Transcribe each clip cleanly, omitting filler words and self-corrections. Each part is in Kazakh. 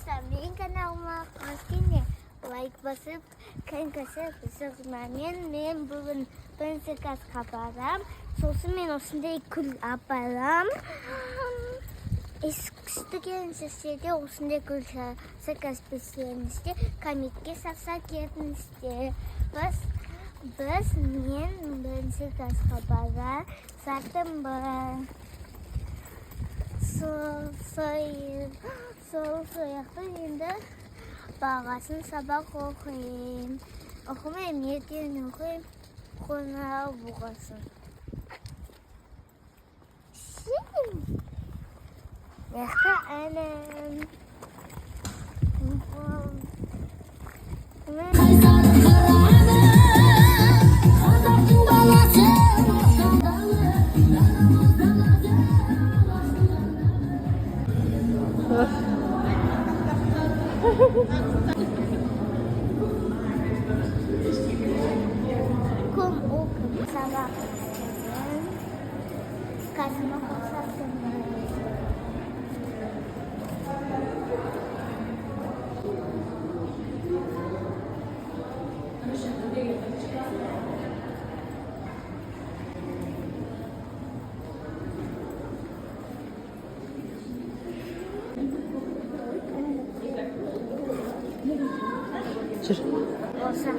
болса, менің каналыма қош келдіңдер. Лайк басып, мен бүгін бірінші классқа барам. Сосын мен осындай гүл апарам. Студенттерде осындай гүл заказ берсеңіздер, комитетке сақса келіңіздер. Мен бірінші классқа барам. Затым бар. Сол сояқты енді бағасын сабақ оқиын. Оқымайым, ертең оқиын, қонақ болғасын. Яқты әлім. Kum okum sabah kasma kosarsın. Жүр. Olsa.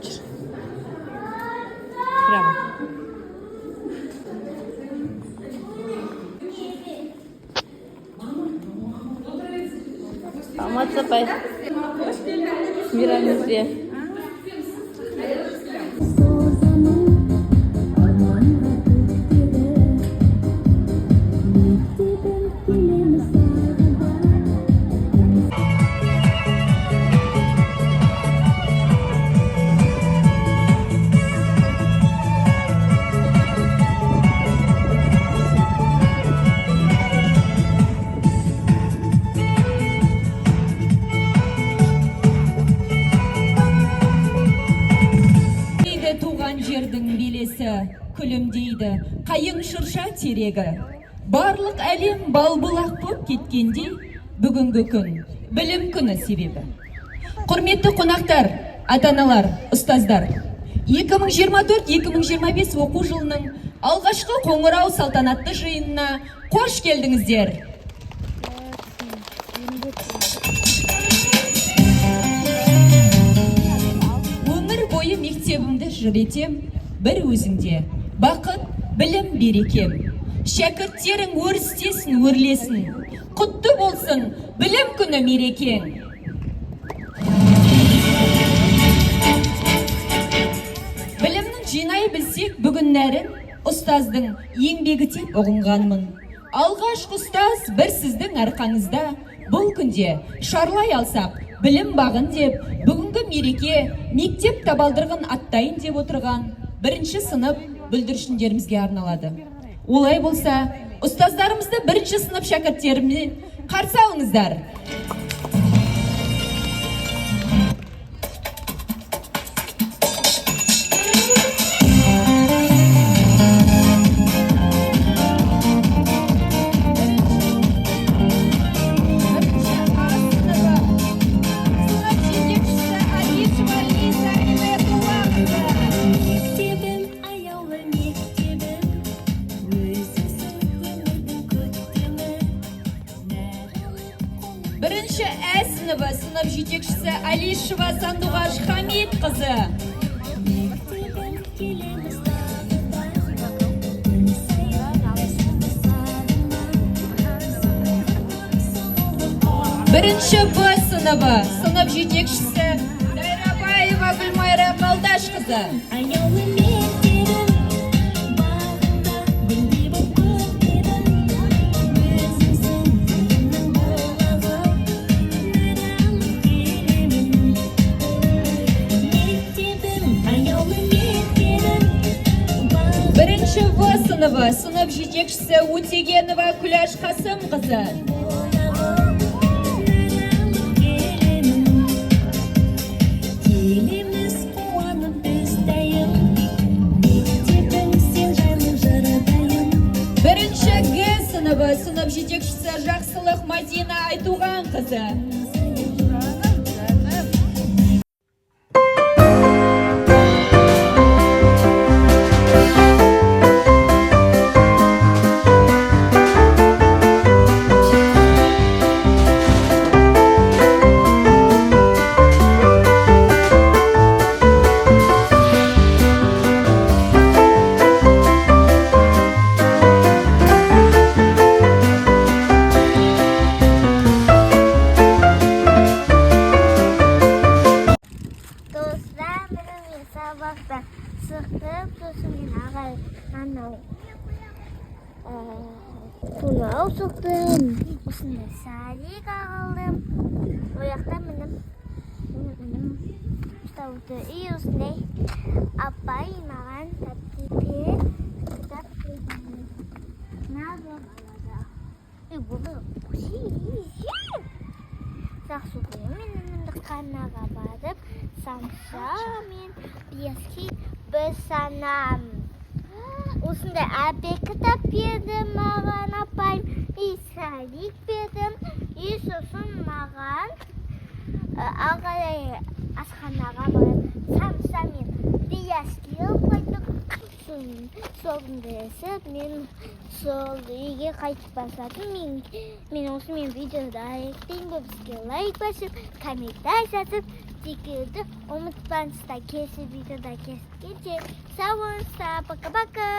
Жүр. Прямо. Амат Сапай. Мирамызде. Жердің белесі күлімдейді, қайың шырша терегі. Барлық әлем балбұлақ боп кеткенде, бүгінгі күн білім күні себебі. Құрметті қонақтар, ата-аналар, ұстаздар, 2024-2025 оқу жылының алғашқы қоңырау салтанатты жиынына қош келдіңіздер. Мектебімді жүретем, бір өзіңде, бақыт, білім берекем. Шәкірттерің өрістесін, өрлесін, құтты болсын, білім күні мерекең. Білімнің жинай білсек бүгін нәрін, ұстаздың еңбегі тек ұғынғанмын. Алғашқы ұстаз бір сіздің арқаңызда, бұл күнде шарлай алсақ, білім бағын деп, бүгінгі мереке мектеп табалдырғын аттайын деп отырған бірінші сынып бүлдіршіндерімізге арналады. Олай болса, ұстаздарымызды бірінші сынып шәкірттерімен қарсы алыңыздар. Бірінші сыныбы сынып жетекшісі Алишева Сандуғаш Хамид қызы. Бірінші сыныбы сынып жетекшісі Дайрабаева Гүлмайра Қалдаш қызы. Бірінші сыныбы сынып жетекшісі Өтегенова Күләш Қасым қызы. Бірінші сыныбы сынып жетекшісі Жақсылық Мадина Айтуған қызы. Dostlar, benim sabahta sıktım. Sosumun ağır bunu sıktım. Üstünde salik aldım. O yakta benim stavdı iyi üstünde. Apa iman tapi kitap ne yapalım? Bu şey. Жақсылығым менің қанаға барып, самса мен беске бір санам. Осындай әбе кітап берді маған апайым, сәлик бердім, сосын маған ағалай асханаға барып, самса мен беске қойдық. Соңында мен сол үйге қайтып басатын. Мен осымен видеода аяқтайын. Бізге лайк басып, комментарий жазып, текеуді ұмытпаңыздар. Келесі видеода кездескенше сау болыңыздар. Пока-пока.